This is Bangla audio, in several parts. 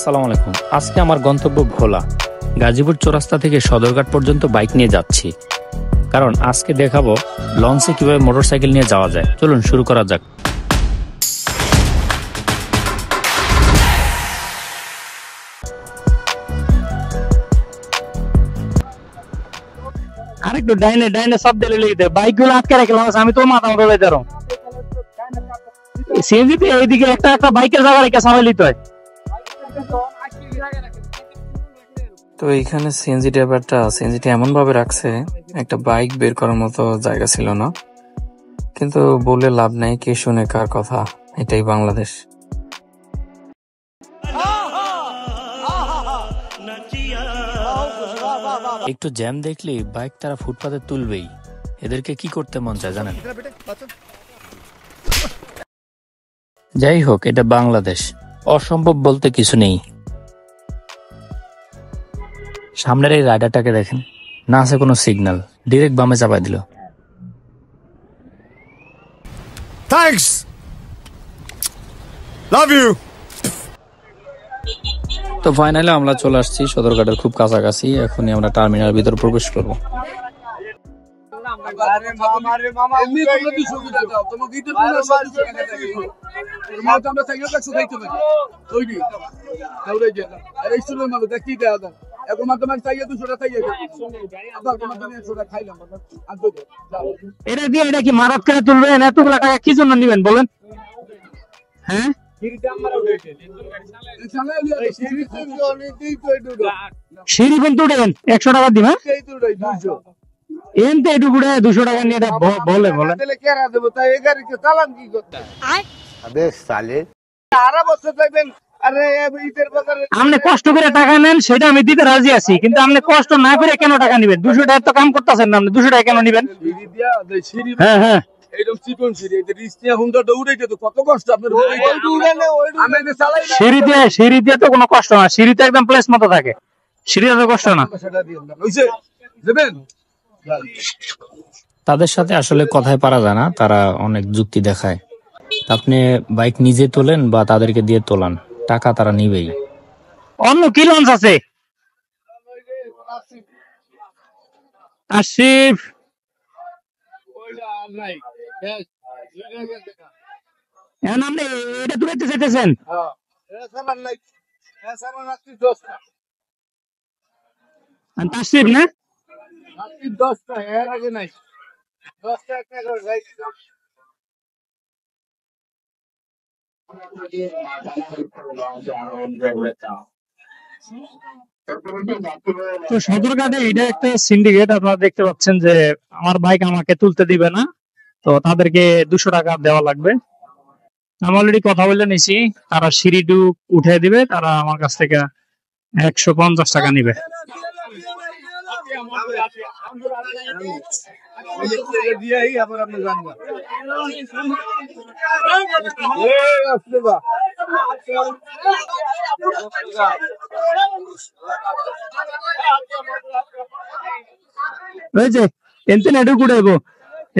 আসসালামু আলাইকুম। আজকে আমার গন্তব্য ভোলা। গাজীপুর চৌরাস্তা থেকে সদরঘাট পর্যন্ত বাইক নিয়ে যাচ্ছি, কারণ আজকে দেখাবো লঞ্চে কিভাবে মোটরসাইকেল নিয়ে যাওয়া যায়। চলুন শুরু করা যাক। আরেকটু ডাইনে ডাইনে সব দিলে লিখে দে, বাইকগুলো আটকে রাখলাম, আমি তো মাথা মতো বেঁধে রো সিএনজিতে এইদিকে একটা একটা বাইকের জায়গা রেখে সামালিত হয়। তো এইখানে সিএনজি ড্রাইভারটা সিএনজিটা এমন ভাবে রাখছে, একটা বাইক বের করার মতো জায়গা ছিল না। কিন্তু বলে লাভ নাই, কে শুনে কার কথা। এটাই বাংলাদেশ। একটু জ্যাম দেখলে বাইক তারা ফুটপাতে তুলবেই। এদেরকে কি করতে মন চায় জানেন? যাই হোক, এটা বাংলাদেশ, অসম্ভব বলতে কিছু নেই। সামনের এই রাইডারটাকে দেখেন, না আছে কোনো সিগন্যাল, ডিরেক্ট বামে চাপাই দিল। Thanks, love you. তো ফাইনালি আমরা চলে আসছি সদরঘাটের খুব কাছাকাছি। এখনই আমরা টার্মিনাল ভিতর প্রবেশ করব। এটা দিয়ে এটা কি মারাত করে তুলবেন? এতগুলা টাকা কি জন্য নিবেন বলেন? হ্যাঁ, সিঁড়ি কিন্তু উঠেন 100 টাকা দিবেন। এনতে একটু ঘুরে 200 টাকা নিয়ে এটা বলে বলে আপনি কষ্ট করে টাকা নেন, সেটা আমি দিতে রাজি আছি, কিন্তু আপনি কষ্ট না করে কেন টাকা নিবেন? 200 টাকা তো কাম করতেছেন না, আপনি 200 টাকা কেন নিবেন? হ্যাঁ হ্যাঁ, সিঁড়ি দিয়ে তো কোনো কষ্ট না, সিঁড়িতে একদম প্লেস মতো থাকে, সিঁড়িতে তো কষ্ট না। তাদের সাথে আসলে কথায় পারা যায় না, তারা অনেক যুক্তি দেখায়। আপনি বাইক নিজে তোলেন বা তাদেরকে দিয়ে তোলান, টাকা তারা নিবেই। অন্য কি লঞ্চ আছে? আসিফ আপনি এটা তুলাইতে চাইতেছেন? তাসিফ না, তো সদরঘাটে এটা একটা সিন্ডিকেট। আপনারা দেখতে পাচ্ছেন যে আমার বাইক আমাকে তুলতে দিবে না, তো তাদেরকে 200 টাকা দেওয়া লাগবে। আমি অলরেডি কথা বলে নিছি, তারা সিঁড়িটু উঠে দিবে, তারা আমার কাছ থেকে 150 টাকা নিবে।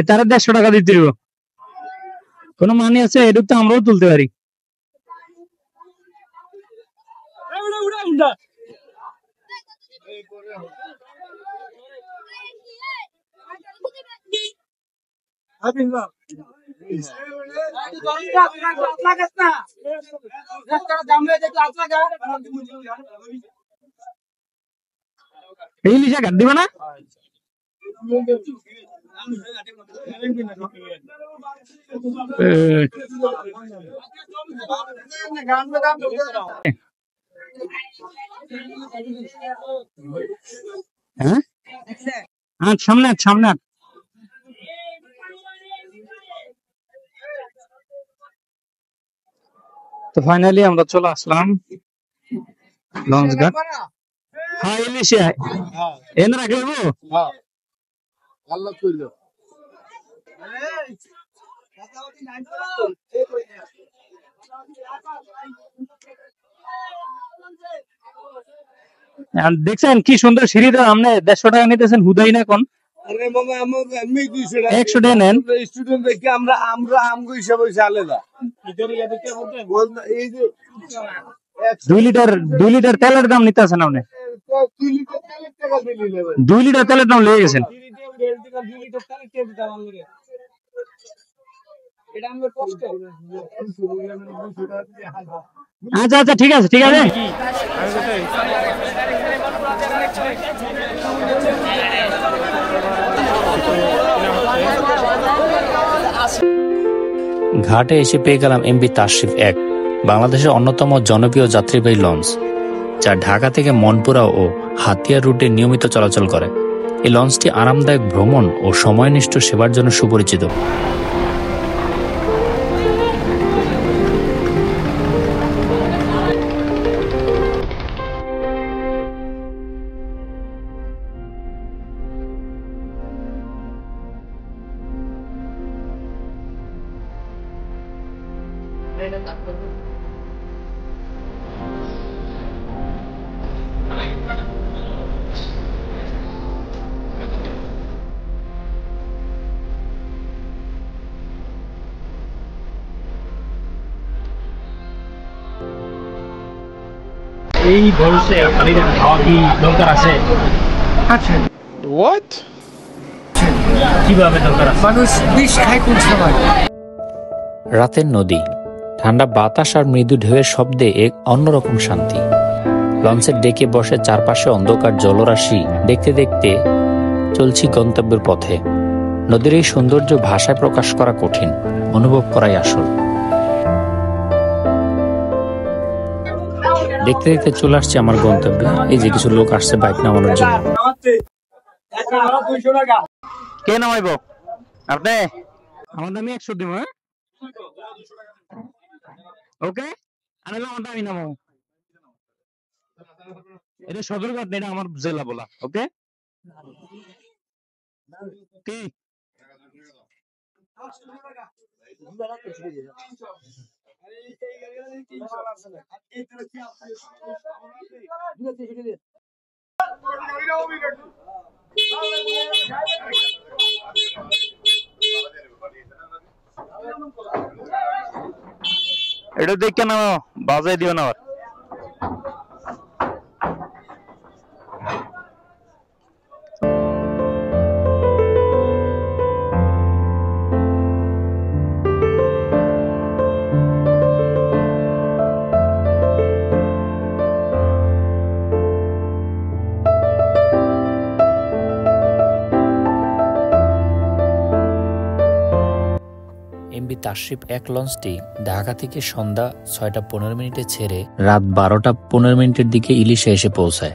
তারা 150 টাকা দিতে দিব, কোনো মানে আছে? এটুক তো আমরাও তুলতে পারি। ইংলিশে কাট দিবে না? হ্যাঁ, সামনে সামনে। তো ফাইনালি আমরা চলে আসলাম লঞ্চঘাট। হ্যাঁ, ইলিশে এনে রাখবো। দেখছেন কি সুন্দর সিঁড়িটা? আপনি 150 টাকা নিতেছেন হুদাই না কোন? আরে বাবা, আমি 200 টাকা 100 টাকা নেন। স্টুডেন্ট দেখি আমরা আমগো হিসাবে হইছে আলাদা। এই যে 2 লিটার তেলের দাম নিতে আছেন আপনি? 2 লিটার তেলের দাম লেগে গেছেন। আচ্ছা আচ্ছা, ঠিক আছে ঠিক আছে। ঘাটে এসে পেয়ে গেলাম এমভি তাশরিফ 1, বাংলাদেশের অন্যতম জনপ্রিয় যাত্রীবাহী লঞ্চ, যা ঢাকা থেকে মনপুরা ও হাতিয়া রুটে নিয়মিত চলাচল করে। এই লঞ্চটি আরামদায়ক ভ্রমণ ও সময়নিষ্ঠ সেবার জন্য সুপরিচিত। এই বয়সে পানির খাওয়া কি দরকার আছে? What? কিভাবে দরকার আছে? মানুষ বিষ খায় কোন সময়? রাতের নদী, ঠান্ডা বাতাস আর মৃদু ঢেউয়ের শব্দে এক অন্যরকম শান্তি। লঞ্চের ডেকে বসে চারপাশে অন্ধকার জলরাশি দেখতে দেখতে চলছি গন্তব্যের পথে। নদীর এই সৌন্দর্য ভাষায় প্রকাশ করা কঠিন, অনুভব করাই আসল। দেখতে দেখতে চলে আসছে আমার গন্তব্যে। এই যে কিছু লোক আসছে বাইক নামানোর জন্য। কে নামাইবো? আপনি? আমার দামি 100 দিব। হ্যাঁ, ওকে। আরে না, আমি নামাবো। এটা সদরঘাট, এটা আমার জেলা বলা। ওকে, কি এটা দেখে নাও, বাজাই দিও না আবার। এমভি তাশরিফ 1 লঞ্চটি ঢাকা থেকে সন্ধ্যা 6টা 15 মিনিটে ছেড়ে রাত 12টা 15 মিনিটের দিকে ইলিশে এসে পৌঁছায়।